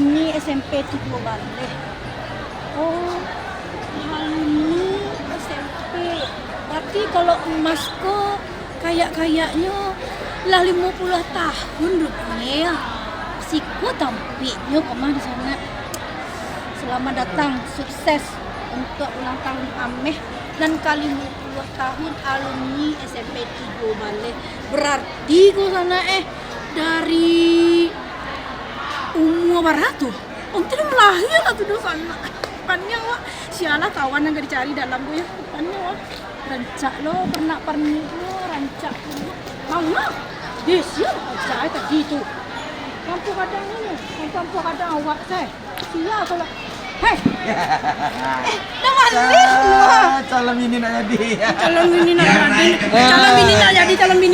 alumni SMP Tugu Bale. Oh, alumni SMP. Berarti kalau emasku kayaknya lah 50 tahun rupanya ya. Siku tampiknya kemana di sana. Selamat datang, sukses untuk ulang tahun Ameh dan kali 50 tahun alumni SMP Tugu Bale. Berarti kau sana dari umur berapa tuh? Om tidak melahir atau di sana. Depannya wah, sialah kawan yang gak dicari dalam gue ya. Depannya wah, rancak lo, pernik lo, rancak lo. Mama, desial saya tadi itu. Lampu kadang ini, lampu kadang awak saya. Sial kalau hei, dah balik semua. Calon ini nak jadi. Calon bini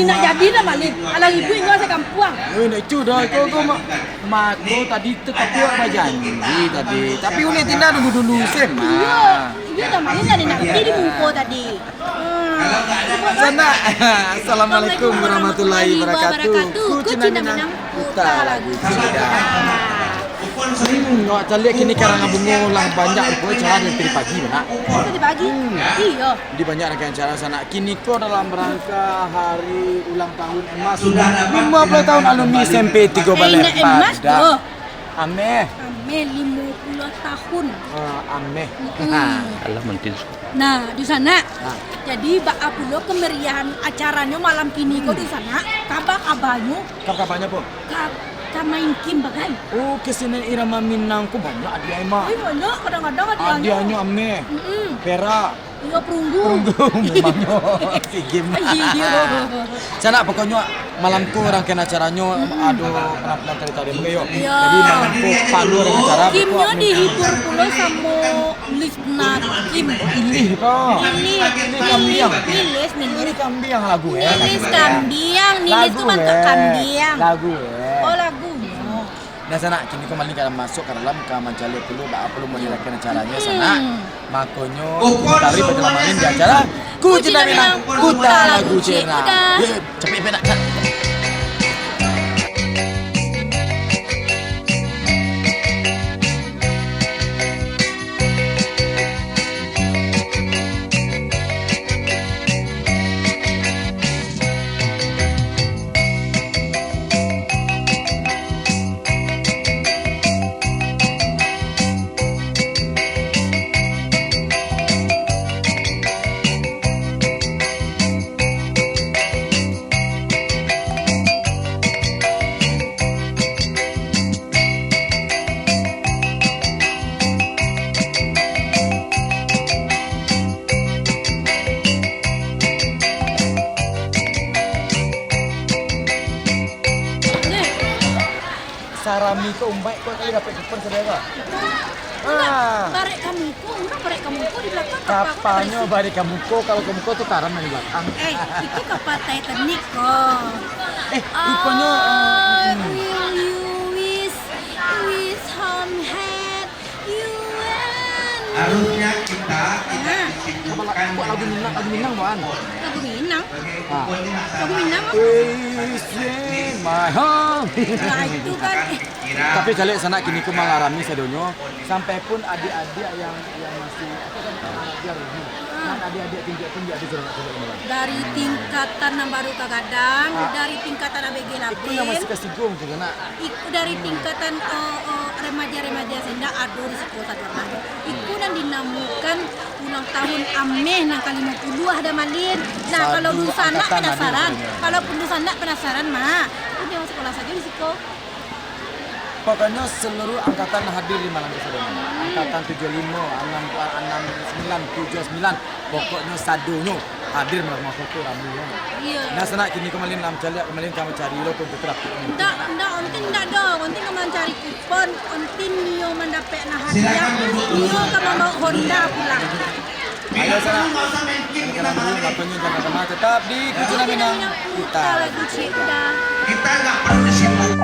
nak jadi dah balik. Alang ibu ingat saya kampuang. Nak cuda kau mak kau tadi tetap buat berjanji tadi. Tapi unik tindak dulu sema. Iya dah balik tadi nak di muka tadi. Sana. Assalamualaikum warahmatullahi wabarakatuh. Kucina Minang Putra lagu Cida. Nggak calik kini karangan bunga lah banyak kau cara dari pagi mana? Tadi pagi? Iya. Di banyak rangkaian cara sana. Kini kau dalam rangka hari ulang tahun emas 50 tahun alumni SMP Tiga Bale emas tuh. Ameh. Ameh 50 tahun. Ameh. Allah mungkin. Nah, di sana. Jadi bak pula kemeriahan acaranya malam kini kau di sana. Kabarnya. Kabarnya po? Main kim bagai. Oh, kesini irama Minang ko banyak dia emang. Banyak kadang-kadang Adianyo Ameh. Pera. Iya perunggu. Memangnya si game. Iya. Sana pokoknya malamku rangkaian acaranya aduh penampilan tari-tari yo. Jadi malamku palu dengan acara Kimnya dihibur pula sama Lisna Kim. Ini kok. Ini Kambiang. Nilis Kambiang lagu ya. Nilis Kambiang. Nilis itu mantuk Kambiang. Lagu Oh lagunya. Nah sana kini kau maling kalau masuk ke dalam kamar jalur dulu, tak perlu menjelaskan acaranya sana. Makanya tari pada malin di acara Kucina Minang Putra lagu Cina. Cepet penak kan. Sarami ko umbay ko kali dapat kupon saudara. Barek kamu ko di belakang. Kapanya bari kamu ko kalau kamu ko tuh taram di belakang. Itu kapal Titanic kok. Rupanya Will you wish home had you and Harusnya kita tidak disibukkan lagu Minang bukan? lagu Minang. Ah. Lagu Minang apa? Is in my home. Nah itu kan Tapi kali sana kini ku mengalami sedonyo sampai pun adik-adik yang masih biar ini. Kan adik-adik tinggi di surat-surat ini. dari tingkatan yang baru kagadang, dari tingkatan ABG Itu yang masih Label, kesinggung juga nak. iku dari tingkatan remaja-remaja senda ado di sekolah Warnanya. Iku dan dinamukan ulang tahun Ameh nang kali 50 ada malin. Nah, Satu kalau Lusana angkatan penasaran, ada. kalau Lusana penasaran mah, udah masuk sekolah saja di situ. Pokoknya seluruh angkatan hadir di malam tersebut. Angkatan 75, 69, 79. Pokoknya sadonyo hadir malam foto ramu. Iya. Nah sana kini kemarin nam cari kemarin kamu cari lo pun betul. Enggak, ontin enggak dong. Ontin kamu cari kupon, ontin nio mendapat nah hadiah. Nio kamu mau Honda pulang. Ayo sana. Kita dulu ngapain jangan kemana tetap di Kucina Minang Putra lagu Cida. kita nggak perlu disibuk.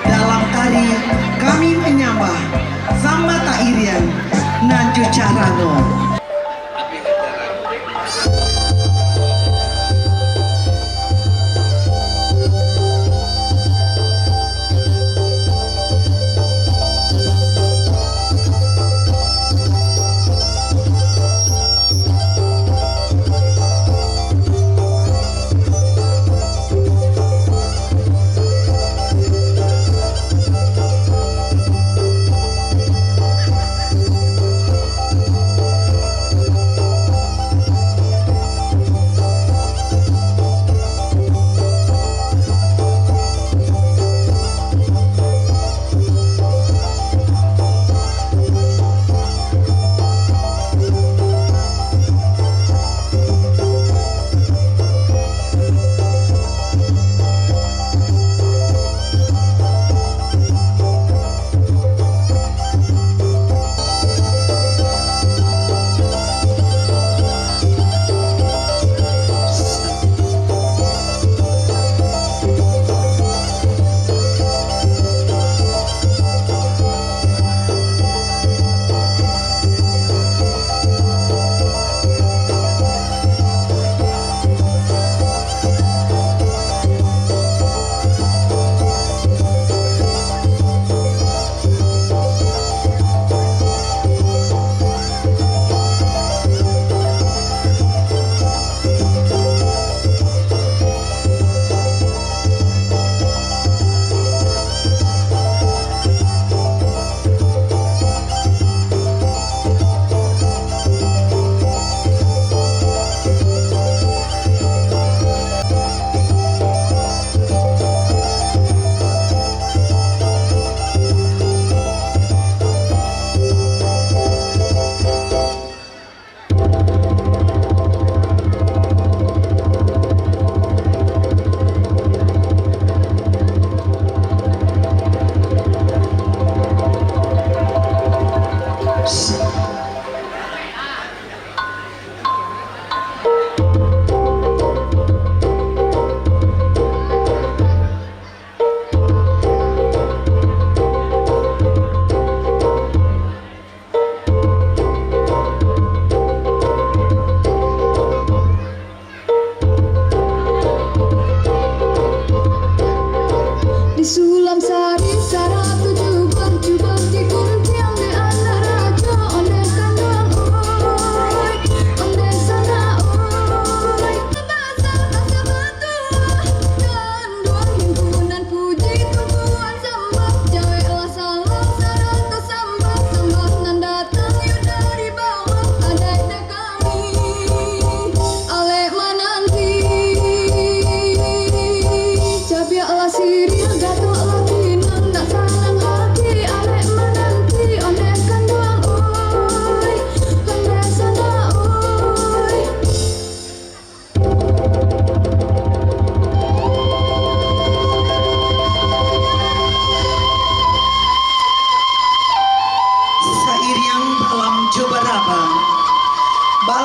Dalam tari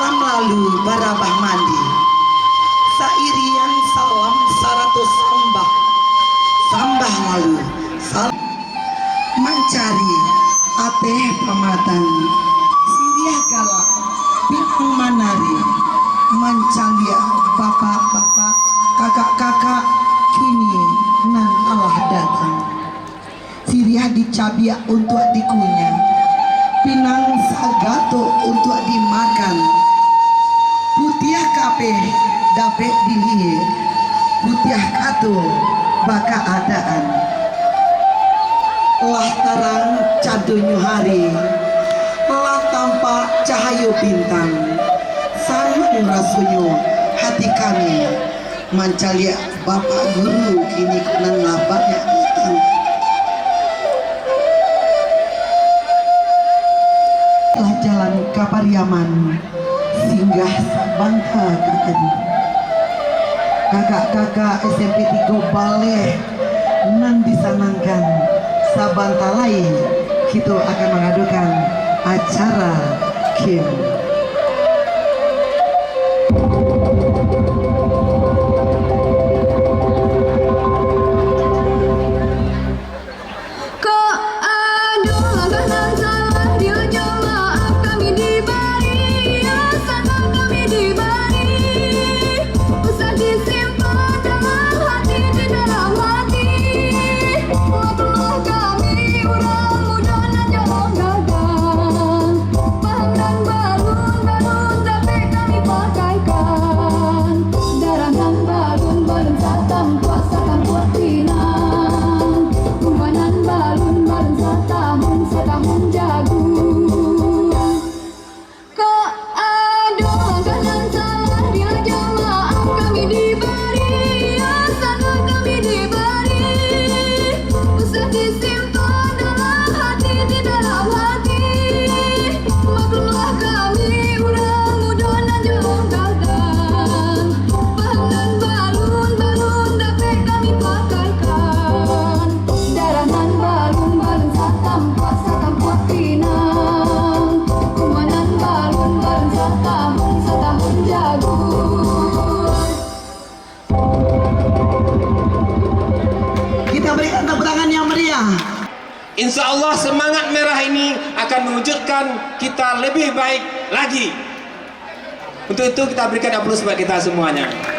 malam lalu barabah mandi sairian salam 100 sambah lalu salam mencari ateh pamatan siriah galak bingung manari mencalia bapak-bapak kakak-kakak kini nan Allah datang siriah dicabiak untuk dikunyah pinang sagato untuk dimakan putiah kape dapet dihir putiah kato baka adaan lah tarang cadonyo hari lah tampak cahayu bintang sangat rasunyo hati kami mancalia bapak guru kini kunan labaknya datang telah jalan Kapariaman singgah bangka kakak-kakak SMP 3 Baleh nan disanangkan sabantalai kita akan mengadukan acara Kim. Insya Allah semangat merah ini akan mewujudkan kita lebih baik lagi. Untuk itu kita berikan aplaus buat kita semuanya.